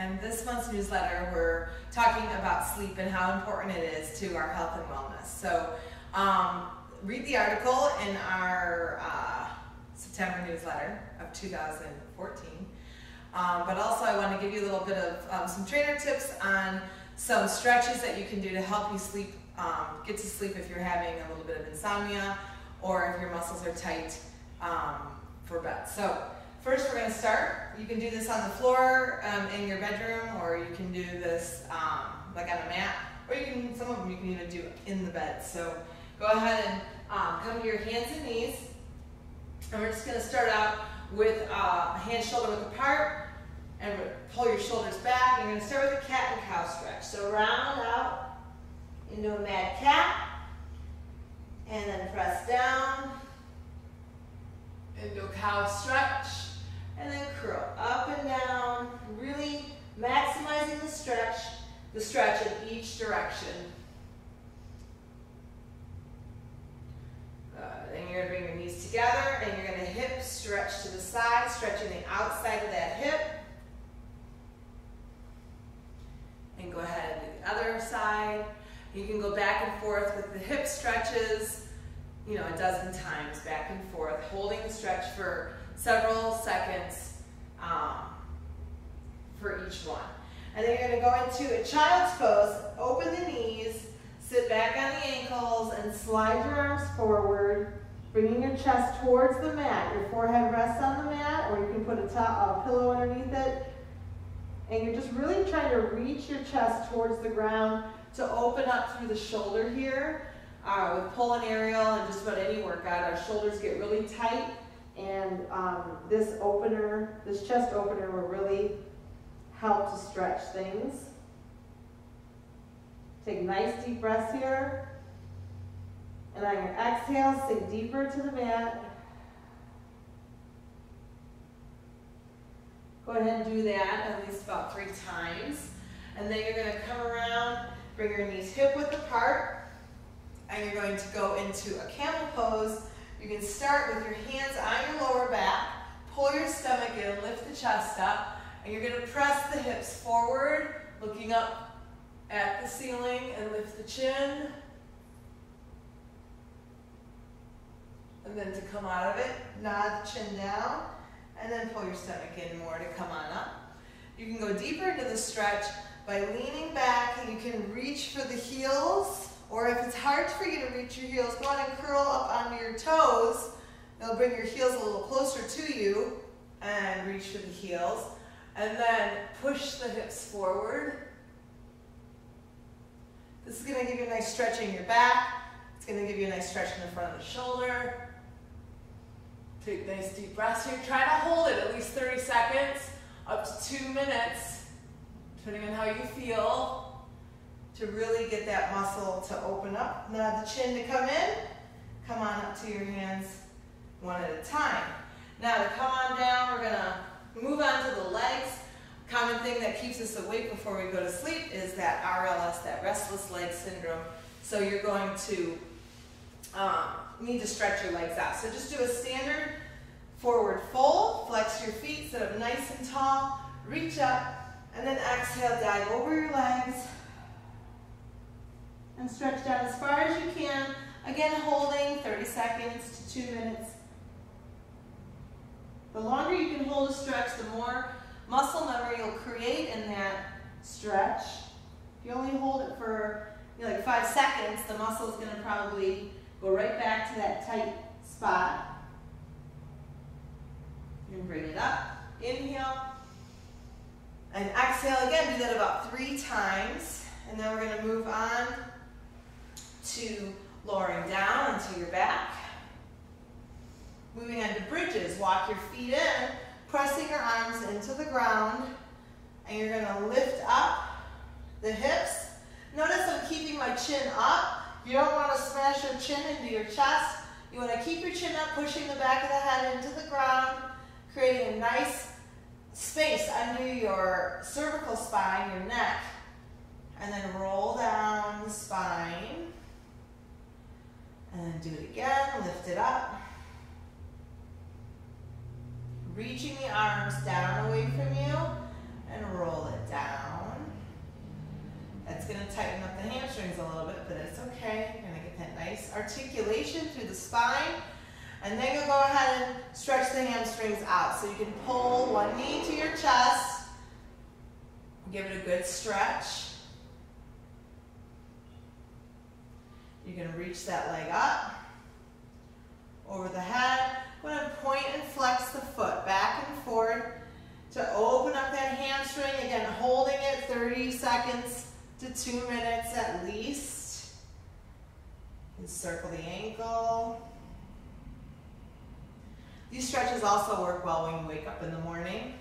and this month's newsletter we're talking about sleep and how important it is to our health and wellness. So read the article in our September newsletter of 2014. But also I want to give you a little bit of some trainer tips on some stretches that you can do to help you sleep, get to sleep if you're having a little bit of insomnia or if your muscles are tight for bed. So first we're going to start. You can do this on the floor in your bedroom, or you can do this like on a mat, or you can, some of them you can even do in the bed. So go ahead and come to your hands and knees, and we're just going to start out with hand shoulder width apart, and pull your shoulders back. You're going to start with a cat and cow stretch. So round out into a mad cat, and then press down into a cow stretch, and then curl up and down, really maximizing the stretch in each direction. Then you're going to bring your knees together, and you're going to hip stretch to the side, stretching the outside of that hip. And go ahead and do the other side. You can go back and forth with the hip stretches, you know, a dozen times, back and forth, holding the stretch for several seconds for each one. And then you're going to go into a child's pose, open the knees, sit back on the ankles, and slide your arms forward, bringing your chest towards the mat. Your forehead rests on the mat, or you can put a pillow underneath it. And you're just really trying to reach your chest towards the ground to open up through the shoulder here. With pull and aerial and just about any workout, our shoulders get really tight, and this chest opener will really help to stretch things. Take nice deep breaths here, and on your exhale, sink deeper to the mat. Go ahead and do that at least about 3 times, and then you're going to come around, bring your knees hip width apart. And you're going to go into a camel pose. You can start with your hands on your lower back, pull your stomach in, lift the chest up, and you're going to press the hips forward, looking up at the ceiling, and lift the chin. And then to come out of it, nod the chin down, and then pull your stomach in more to come on up. You can go deeper into the stretch by leaning back, and you can reach for the heels. Or if it's hard for you to reach your heels, go on and curl up onto your toes. It'll bring your heels a little closer to you, and reach for the heels. And then push the hips forward. This is going to give you a nice stretch in your back. It's going to give you a nice stretch in the front of the shoulder. Take nice deep breaths here. Try to hold it at least 30 seconds, up to 2 minutes, depending on how you feel, to really get that muscle to open up. Nod the chin to come in. Come on up to your hands one at a time. Now to come on down, we're going to move on to the legs. Common thing that keeps us awake before we go to sleep is that RLS, that Restless Leg Syndrome. So you're going to need to stretch your legs out. So just do a standard forward fold, flex your feet, sit up nice and tall, reach up, and then exhale, dive over your legs, and stretch down as far as you can. Again, holding 30 seconds to 2 minutes. The longer you can hold a stretch, the more muscle memory you'll create in that stretch. If you only hold it for like 5 seconds, the muscle is going to probably go right back to that tight spot. And bring it up. Inhale. And exhale again. Do that about 3 times. And then we're going to move on to lowering down onto your back. Moving on to bridges. Walk your feet in, pressing your arms into the ground, and you're going to lift up the hips. Notice I'm keeping my chin up. You don't want to smash your chin into your chest. You want to keep your chin up, pushing the back of the head into the ground, creating a nice space under your cervical spine, your neck, and then roll down the spine. And then do it again, lift it up. Reaching the arms down away from you, and roll it down. That's going to tighten up the hamstrings a little bit, but it's okay. You're going to get that nice articulation through the spine. And then you'll go ahead and stretch the hamstrings out. So you can pull one knee to your chest. Give it a good stretch. You can reach that leg up, over the head. I'm going to point and flex the foot back and forth to open up that hamstring. Again, holding it 30 seconds to 2 minutes at least. Encircle the ankle. These stretches also work well when you wake up in the morning.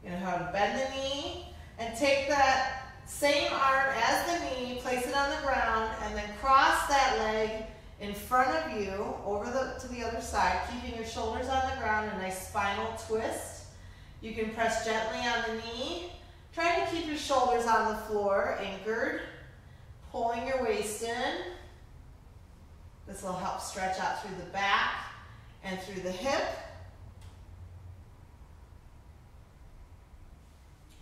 You know how to bend the knee and take that same arm as the knee, place it on the ground, and then cross that leg in front of you over to the other side, keeping your shoulders on the ground, a nice spinal twist. You can press gently on the knee, trying to keep your shoulders on the floor, anchored, pulling your waist in. This will help stretch out through the back and through the hip.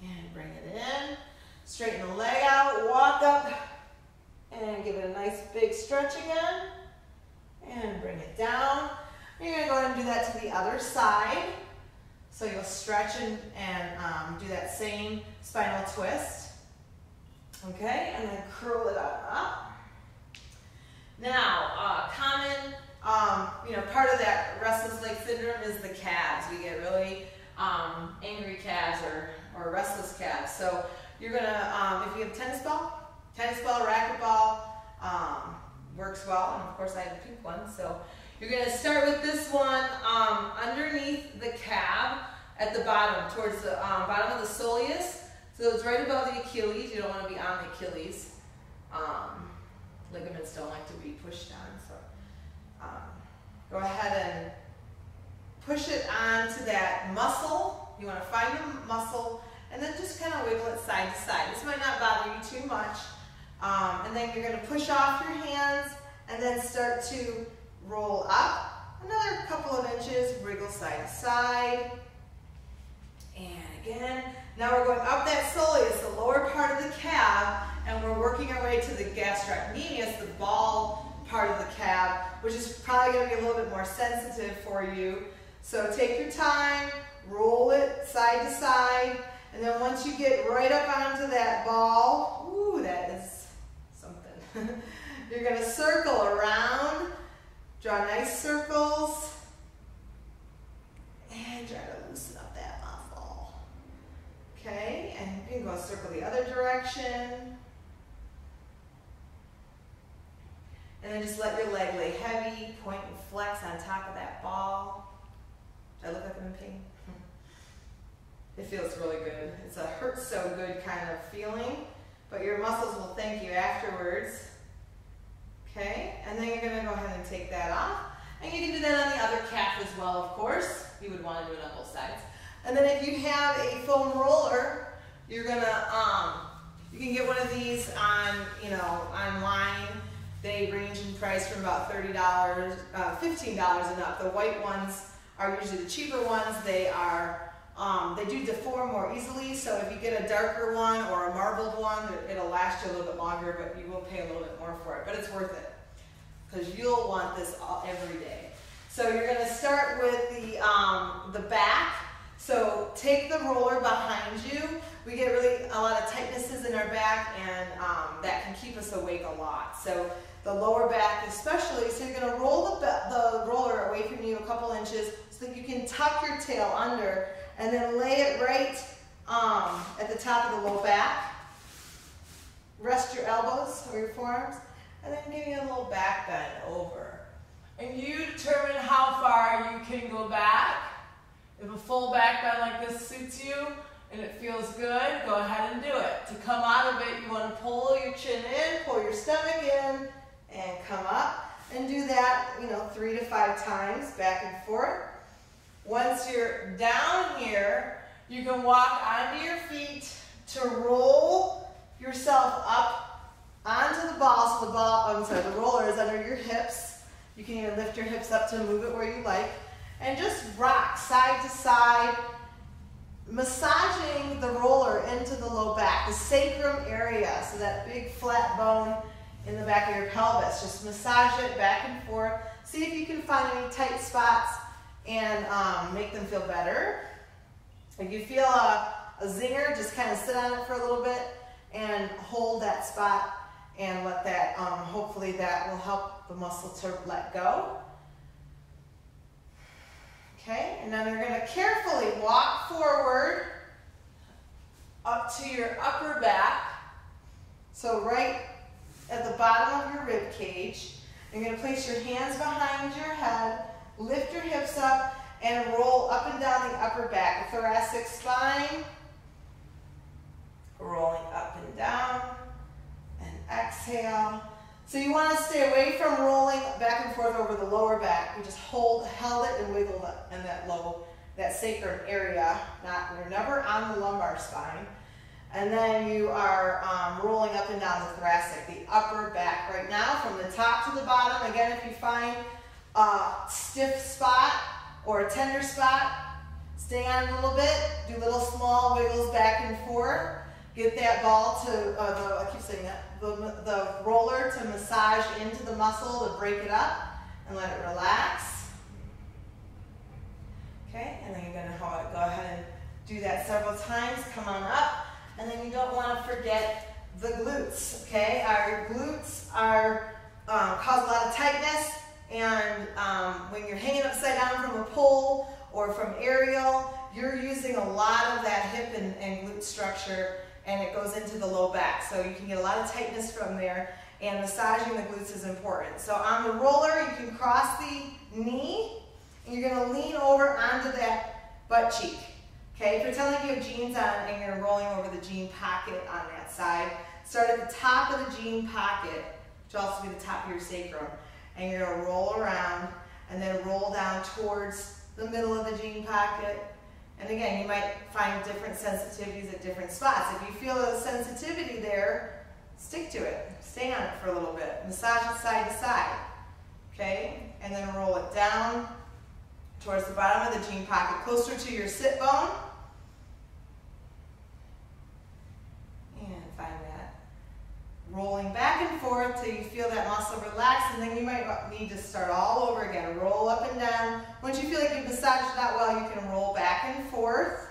And bring it in. Straighten the leg out, walk up, and give it a nice big stretch again. And bring it down. You're going to go ahead and do that to the other side. So you'll stretch and do that same spinal twist. Okay, and then curl it on up. Now, common, part of that restless leg syndrome is the calves. We get really angry calves or restless calves. So you're gonna, if you have tennis ball, racquetball, works well, and of course I have a pink one. So you're gonna start with this one underneath the calf at the bottom, towards the bottom of the soleus. So it's right above the Achilles. You don't want to be on the Achilles. Ligaments don't like to be pushed down. So go ahead and push it onto that muscle. You want to find the muscle and then just kind of wiggle it side to side. This might not bother you too much. And then you're going to push off your hands and then start to roll up another couple of inches, wriggle side to side. And again, now we're going up that soleus, the lower part of the calf, and we're working our way to the gastrocnemius, the ball part of the calf, which is probably going to be a little bit more sensitive for you. So take your time, roll it side to side, and then once you get right up onto that ball, ooh, that is something. You're going to circle around, draw nice circles, and try to loosen up that muscle. Okay, and you can go circle the other direction. And then just let your leg lay heavy, point and flex on top of that ball. Do I look like I'm in pain? It feels really good. It's a hurt so good kind of feeling, but your muscles will thank you afterwards. Okay, and then you're going to go ahead and take that off. And you can do that on the other calf as well, of course. You would want to do it on both sides. And then if you have a foam roller, you're going to, you can get one of these on, online. They range in price from about $30, $15 and up. The white ones are usually the cheaper ones. They are, they do deform more easily. So if you get a darker one or a marbled one, it'll last you a little bit longer, but you will pay a little bit more for it. But it's worth it because you'll want this every day. So you're going to start with the back. So take the roller behind you. We get really a lot of tightnesses in our back, and that can keep us awake a lot. So the lower back especially, so you're going to roll the roller away from you a couple inches so that you can tuck your tail under and then lay it right at the top of the low back. Rest your elbows or your forearms, and then give you a little back bend over. And you determine how far you can go back. If a full back bend like this suits you and it feels good, go ahead and do it. To come out of it, you want to pull your chin in, pull your stomach in, and come up. And do that, 3 to 5 times, back and forth. Once you're down here, you can walk onto your feet to roll yourself up onto the ball. So the roller is under your hips. You can even lift your hips up to move it where you like. And just rock side to side massaging the roller into the low back, the sacrum area, so that big flat bone in the back of your pelvis. Just massage it back and forth. See if you can find any tight spots and make them feel better. If you feel a zinger, just kind of sit on it for a little bit and hold that spot and let that, hopefully that will help the muscle to let go. Okay, and then you're going to carefully walk forward up to your upper back. So right at the bottom of your rib cage, you're going to place your hands behind your head, lift your hips up, and roll up and down the upper back. The thoracic spine, rolling up and down, and exhale. So you want to stay away from rolling back and forth over the lower back. You just held it and wiggled it in that sacrum area. You're never on the lumbar spine. And then you are rolling up and down the thoracic, the upper back right now, from the top to the bottom. Again, if you find a stiff spot or a tender spot, stay on a little bit, do little small wiggles back and forth. Get that ball to, I keep saying that, the roller to massage into the muscle to break it up and let it relax. Okay, and then you're going to go ahead and do that several times. Come on up. And then you don't want to forget the glutes, okay? Our glutes cause a lot of tightness, and when you're hanging upside down from a pole or from aerial, you're using a lot of that hip and glute structure, and it goes into the low back. So you can get a lot of tightness from there, and massaging the glutes is important. So on the roller, you can cross the knee, and you're going to lean over onto that butt cheek. Okay, pretend like you have jeans on and you're rolling over the jean pocket on that side. Start at the top of the jean pocket, which will also be the top of your sacrum. And you're going to roll around and then roll down towards the middle of the jean pocket. And again, you might find different sensitivities at different spots. If you feel a sensitivity there, stick to it. Stay on it for a little bit. Massage it side to side. Okay, and then roll it down towards the bottom of the jean pocket, closer to your sit bone. And find that. Rolling back and forth till you feel that muscle relax, and then you might need to start all over again. Roll up and down. Once you feel like you've massaged it out well, you can roll back and forth.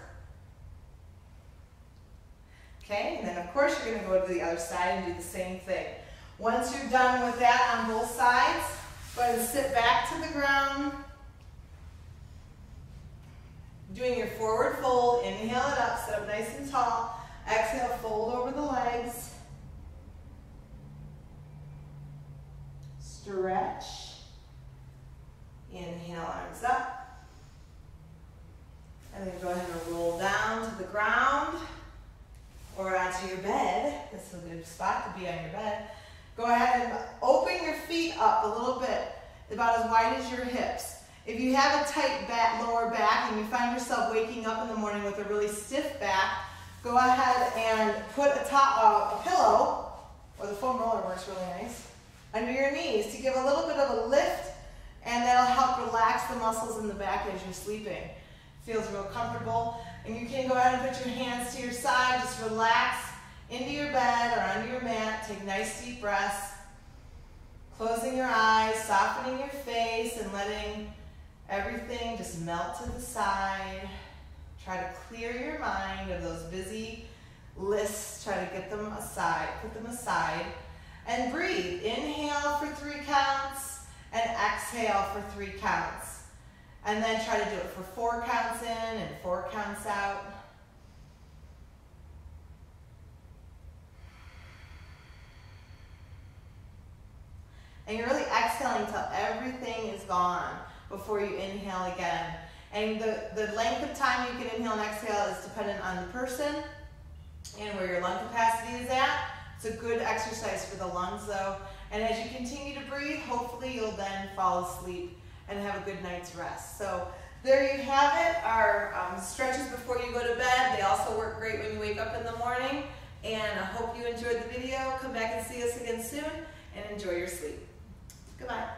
Okay, and then of course you're going to go to the other side and do the same thing. Once you're done with that on both sides, go ahead and sit back to the ground. Doing your forward fold, inhale it up, sit up nice and tall. Exhale, fold over the legs. Stretch. Inhale, arms up. And then go ahead and roll down to the ground or onto your bed. This is a good spot to be on your bed. Go ahead and open your feet up a little bit, about as wide as your hips. If you have a tight lower back and you find yourself waking up in the morning with a really stiff back, go ahead and put a pillow, or the foam roller works really nice, under your knees to give a little bit of a lift, and that'll help relax the muscles in the back as you're sleeping. Feels real comfortable. And you can go ahead and put your hands to your side, just relax into your bed or onto your mat. Take nice deep breaths. Closing your eyes, softening your face, and letting everything just melt to the side. Try to clear your mind of those busy lists. Try to get them aside, put them aside. And breathe. Inhale for 3 counts and exhale for 3 counts. And then try to do it for 4 counts in and 4 counts out. And you're really exhaling until everything is gone before you inhale again. And the length of time you can inhale and exhale is dependent on the person and where your lung capacity is at. It's a good exercise for the lungs though. And as you continue to breathe, hopefully you'll then fall asleep and have a good night's rest. So there you have it, our stretches before you go to bed. They also work great when you wake up in the morning. And I hope you enjoyed the video. Come back and see us again soon and enjoy your sleep. Goodbye.